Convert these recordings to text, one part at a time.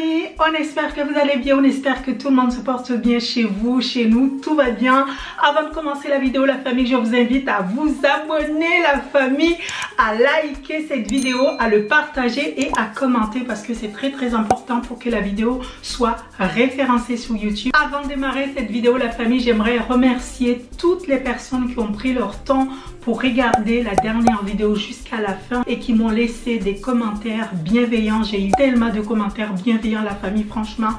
famille, on espère que vous allez bien, on espère que tout le monde se porte bien chez vous, chez nous, tout va bien. Avant de commencer la vidéo la famille, je vous invite à vous abonner la famille, à liker cette vidéo, à le partager et à commenter parce que c'est très important pour que la vidéo soit référencée sur YouTube. Avant de démarrer cette vidéo la famille, j'aimerais remercier toutes les personnes qui ont pris leur temps pour regarder la dernière vidéo jusqu'à la fin et qui m'ont laissé des commentaires bienveillants. J'ai eu tellement de commentaires bienveillants la famille, franchement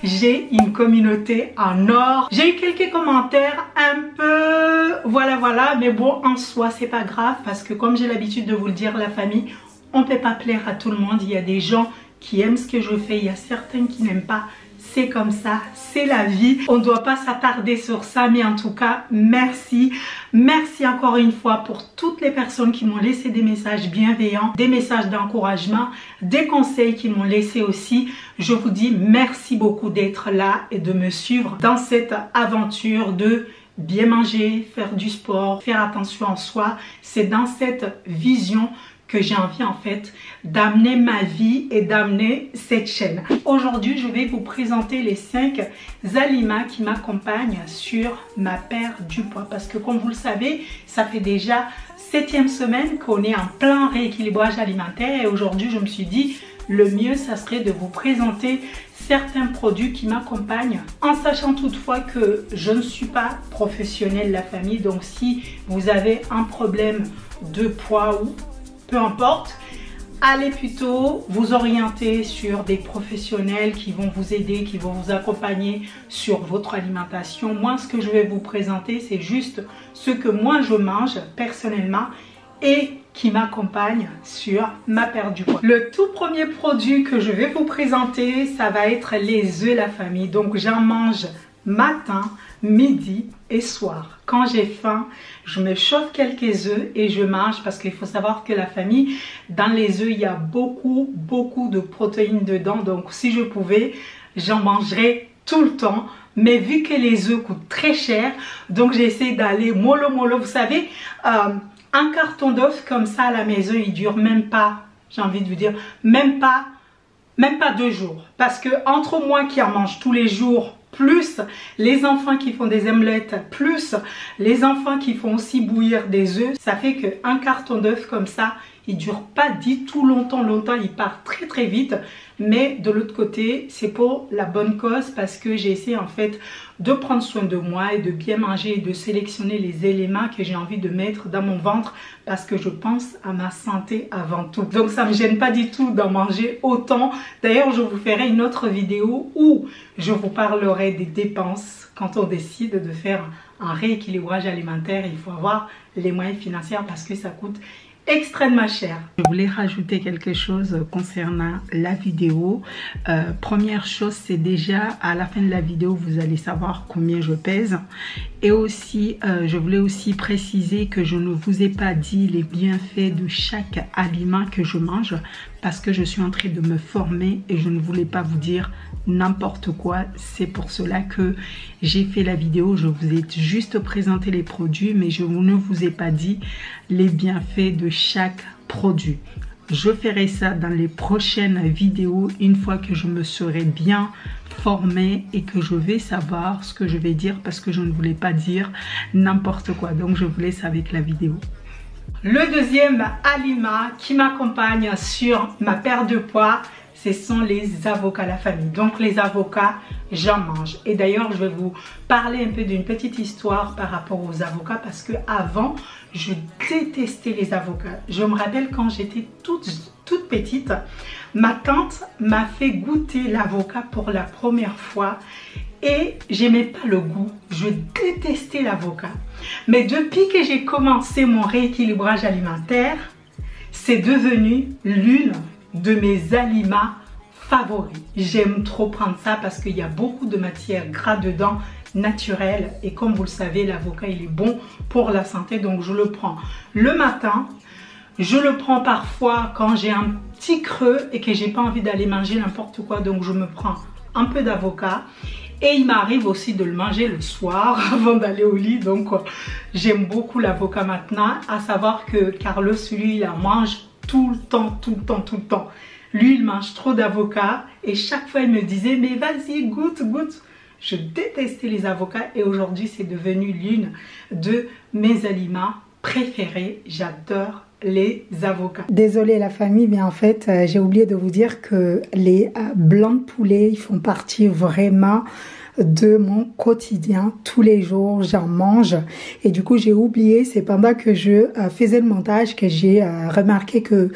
j'ai une communauté en or. J'ai eu quelques commentaires un peu voilà, mais bon en soi c'est pas grave parce que comme j'ai l'habitude de vous le dire la famille, on peut pas plaire à tout le monde. Il y a des gens qui aiment ce que je fais, il y a certains qui n'aiment pas. C'est comme ça, c'est la vie. On ne doit pas s'attarder sur ça, mais en tout cas, merci. Merci encore une fois pour toutes les personnes qui m'ont laissé des messages bienveillants, des messages d'encouragement, des conseils qu'ils m'ont laissé aussi. Je vous dis merci beaucoup d'être là et de me suivre dans cette aventure de bien manger, faire du sport, faire attention à soi. C'est dans cette vision que j'ai envie en fait d'amener ma vie et d'amener cette chaîne. Aujourd'hui, je vais vous présenter les 5 aliments qui m'accompagnent sur ma perte du poids. Parce que comme vous le savez, ça fait déjà 7e semaine qu'on est en plein rééquilibrage alimentaire. Et aujourd'hui, je me suis dit, le mieux, ça serait de vous présenter certains produits qui m'accompagnent, en sachant toutefois que je ne suis pas professionnelle la famille. Donc si vous avez un problème de poids ou peu importe, allez plutôt vous orienter sur des professionnels qui vont vous aider, qui vont vous accompagner sur votre alimentation. Moi, ce que je vais vous présenter, c'est juste ce que moi je mange personnellement et qui m'accompagne sur ma perte du poids. Le tout premier produit que je vais vous présenter, ça va être les œufs la famille. Donc j'en mange matin, midi et soir. Quand j'ai faim, je me chauffe quelques œufs et je mange parce qu'il faut savoir que la famille, dans les œufs, il y a beaucoup de protéines dedans. Donc si je pouvais, j'en mangerais tout le temps. Mais vu que les œufs coûtent très cher, donc j'essaie d'aller mollo. Vous savez, un carton d'œufs comme ça à la maison, il dure même pas, j'ai envie de vous dire, même pas 2 jours. Parce que entre moi qui en mange tous les jours, plus les enfants qui font des omelettes, plus les enfants qui font aussi bouillir des œufs, ça fait qu'un carton d'œufs comme ça, il dure pas du tout longtemps, il part très vite. Mais de l'autre côté, c'est pour la bonne cause parce que j'ai essayé en fait de prendre soin de moi et de bien manger et de sélectionner les éléments que j'ai envie de mettre dans mon ventre parce que je pense à ma santé avant tout. Donc ça me gêne pas du tout d'en manger autant. D'ailleurs, je vous ferai une autre vidéo où je vous parlerai des dépenses quand on décide de faire un rééquilibrage alimentaire. Il faut avoir les moyens financiers parce que ça coûte extrêmement cher. Je voulais rajouter quelque chose concernant la vidéo. Première chose, c'est déjà à la fin de la vidéo, vous allez savoir combien je pèse. Et aussi, je voulais aussi préciser que je ne vous ai pas dit les bienfaits de chaque aliment que je mange parce que je suis en train de me former et je ne voulais pas vous dire n'importe quoi. C'est pour cela que j'ai fait la vidéo. Je vous ai juste présenté les produits, mais je ne vous ai pas dit les bienfaits de chaque produit. Je ferai ça dans les prochaines vidéos une fois que je me serai bien formée et que je vais savoir ce que je vais dire parce que je ne voulais pas dire n'importe quoi. Donc je vous laisse avec la vidéo. Le deuxième aliment qui m'accompagne sur ma perte de poids, ce sont les avocats la famille. Donc les avocats, j'en mange. Et d'ailleurs, je vais vous parler un peu d'une petite histoire par rapport aux avocats parce que avant, je détestais les avocats. Je me rappelle quand j'étais toute petite, ma tante m'a fait goûter l'avocat pour la première fois et j'aimais pas le goût. Je détestais l'avocat. Mais depuis que j'ai commencé mon rééquilibrage alimentaire, c'est devenu l'une de mes aliments favoris. J'aime trop prendre ça parce qu'il y a beaucoup de matière grasse dedans, naturelle, et comme vous le savez, l'avocat il est bon pour la santé, donc je le prends le matin. Je le prends parfois quand j'ai un petit creux et que j'ai pas envie d'aller manger n'importe quoi, donc je me prends un peu d'avocat. Et il m'arrive aussi de le manger le soir avant d'aller au lit. Donc j'aime beaucoup l'avocat maintenant. À savoir que Carlos, lui, il en mange tout le temps. Lui, il mange trop d'avocats et chaque fois, il me disait, mais vas-y, goûte, goûte. Je détestais les avocats et aujourd'hui, c'est devenu l'une de mes aliments préférés. J'adore les avocats. Désolée la famille, mais en fait, j'ai oublié de vous dire que les blancs de poulet, ils font partie vraiment de mon quotidien. Tous les jours, j'en mange. Et du coup, j'ai oublié, c'est pendant que je faisais le montage que j'ai remarqué que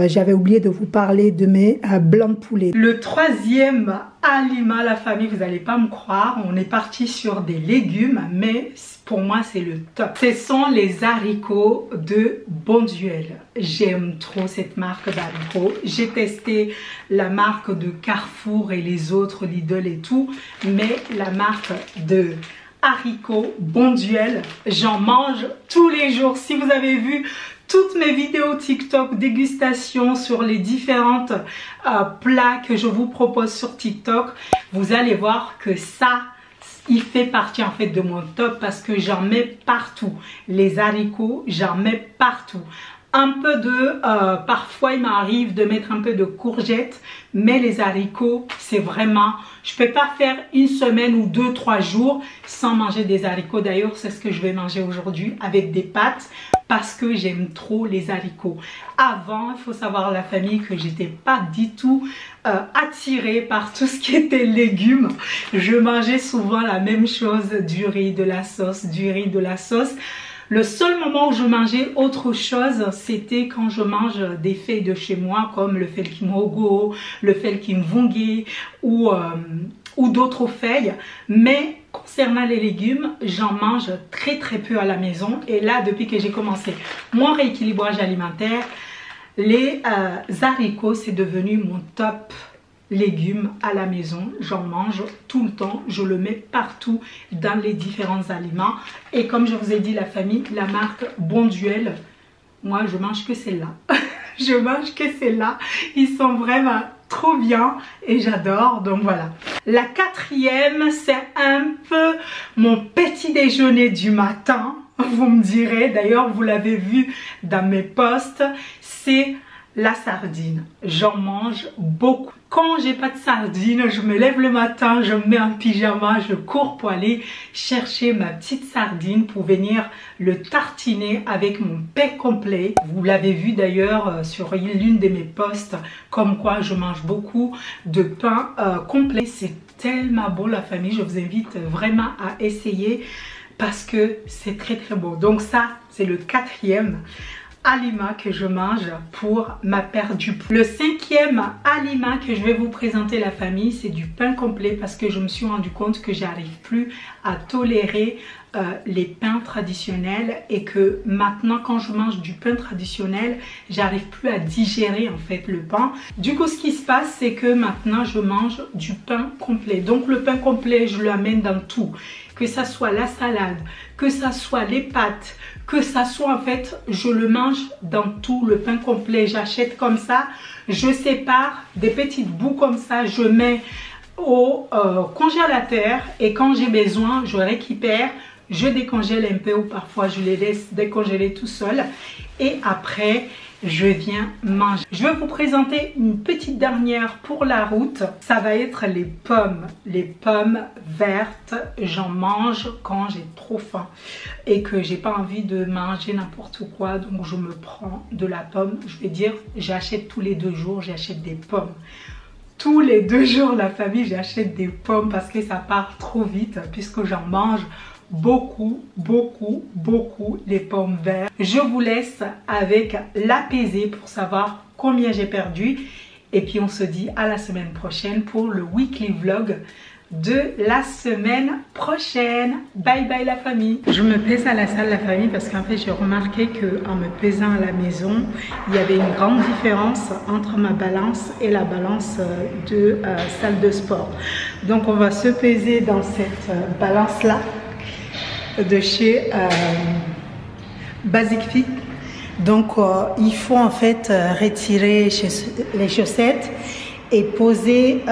j'avais oublié de vous parler de mes blancs de poulet. Le troisième aliment, la famille, vous n'allez pas me croire, on est parti sur des légumes, mais pour moi, c'est le top. Ce sont les haricots de Bonduelle. J'aime trop cette marque d'haricots. J'ai testé la marque de Carrefour et les autres, Lidl et tout, mais la marque de haricots Bonduelle, j'en mange tous les jours. Si vous avez vu toutes mes vidéos TikTok dégustation sur les différentes plats que je vous propose sur TikTok, vous allez voir que ça, il fait partie en fait de mon top parce que j'en mets partout. Les haricots, j'en mets partout. Un peu de, parfois il m'arrive de mettre un peu de courgettes, mais les haricots, c'est vraiment, je peux pas faire une semaine ou 2-3 jours sans manger des haricots. D'ailleurs, c'est ce que je vais manger aujourd'hui avec des pâtes parce que j'aime trop les haricots. Avant, il faut savoir la famille que j'étais pas du tout attirée par tout ce qui était légumes. Je mangeais souvent la même chose, du riz, de la sauce, du riz, de la sauce. Le seul moment où je mangeais autre chose, c'était quand je mange des feuilles de chez moi, comme le felkimogo, le felkimvungi ou d'autres feuilles. Mais concernant les légumes, j'en mange très peu à la maison. Et là, depuis que j'ai commencé mon rééquilibrage alimentaire, les haricots, c'est devenu mon top légumes à la maison. J'en mange tout le temps, je le mets partout dans les différents aliments. Et comme je vous ai dit, la famille, la marque Bonduelle, moi je mange que celle-là. Je mange que celle-là. Ils sont vraiment trop bien et j'adore. Donc voilà. La quatrième, c'est un peu mon petit déjeuner du matin. Vous me direz, d'ailleurs vous l'avez vu dans mes posts, c'est la sardine. J'en mange beaucoup. Quand j'ai pas de sardine, je me lève le matin, je me mets en pyjama, je cours pour aller chercher ma petite sardine pour venir le tartiner avec mon pain complet. Vous l'avez vu d'ailleurs sur l'une de mes posts, comme quoi je mange beaucoup de pain complet. C'est tellement bon la famille, je vous invite vraiment à essayer parce que c'est très bon. Donc ça, c'est le quatrième aliment que je mange pour ma perte du poids. Le cinquième aliment que je vais vous présenter la famille, c'est du pain complet parce que je me suis rendu compte que j'arrive plus à tolérer les pains traditionnels et que maintenant quand je mange du pain traditionnel, j'arrive plus à digérer en fait le pain. Du coup, ce qui se passe, c'est que maintenant je mange du pain complet. Donc le pain complet, je l'amène dans tout. Que ça soit la salade, que ça soit les pâtes, que ça soit en fait, je le mange dans tout. Le pain complet, j'achète comme ça, je sépare des petites bouts comme ça, je mets au congélateur et quand j'ai besoin, je récupère, je décongèle un peu ou parfois je les laisse décongeler tout seul et après je viens manger. Je vais vous présenter une petite dernière pour la route. Ça va être les pommes vertes. J'en mange quand j'ai trop faim et que j'ai pas envie de manger n'importe quoi. Donc je me prends de la pomme. Je vais dire, j'achète tous les 2 jours, j'achète des pommes. Tous les 2 jours, la famille, j'achète des pommes parce que ça part trop vite puisque j'en mange beaucoup les pommes vertes. Je vous laisse avec l'apaiser pour savoir combien j'ai perdu et puis on se dit à la semaine prochaine pour le weekly vlog de la semaine prochaine. Bye bye la famille. Je me pèse à la salle la famille parce qu'en fait j'ai remarqué que en me pesant à la maison il y avait une grande différence entre ma balance et la balance de salle de sport. Donc on va se peser dans cette balance là de chez Basic Fit. Donc il faut en fait retirer les chaussettes et poser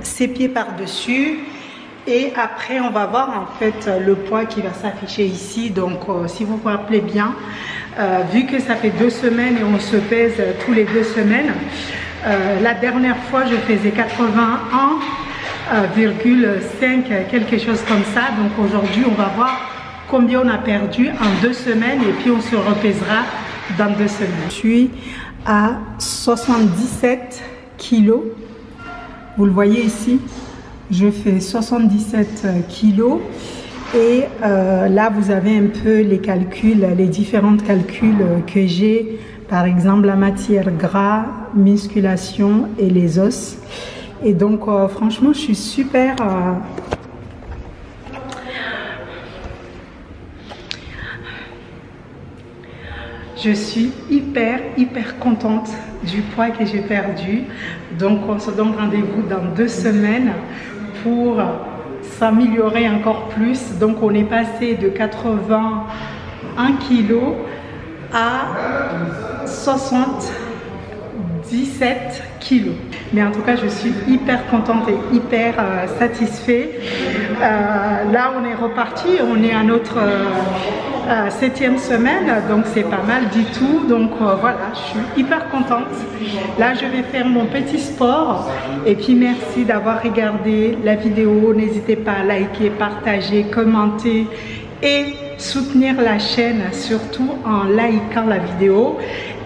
ses pieds par dessus et après on va voir en fait le poids qui va s'afficher ici. Donc si vous vous rappelez bien, vu que ça fait 2 semaines et on se pèse tous les 2 semaines, La dernière fois, je faisais 81,5, quelque chose comme ça. Donc aujourd'hui, on va voir combien on a perdu en 2 semaines et puis on se repèsera dans 2 semaines. Je suis à 77 kilos. Vous le voyez ici, je fais 77 kilos. Et là, vous avez un peu les calculs, les différents calculs que j'ai. Par exemple, la matière grasse, musculation et les os. Et donc, franchement, je suis super... Je suis hyper contente du poids que j'ai perdu. Donc on se donne rendez-vous dans 2 semaines pour s'améliorer encore plus. Donc on est passé de 81 kilos à 77 kilos. Mais en tout cas, je suis hyper contente et hyper satisfaite. Là, on est reparti. On est à notre 7e semaine. Donc, c'est pas mal du tout. Donc, voilà, je suis hyper contente. Là, je vais faire mon petit sport. Et puis, merci d'avoir regardé la vidéo. N'hésitez pas à liker, partager, commenter et soutenir la chaîne, surtout en likant la vidéo.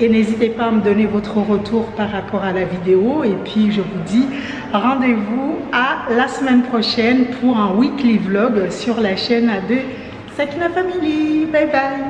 Et n'hésitez pas à me donner votre retour par rapport à la vidéo. Et puis je vous dis rendez-vous à la semaine prochaine pour un weekly vlog sur la chaîne de Sakina Family. Bye bye.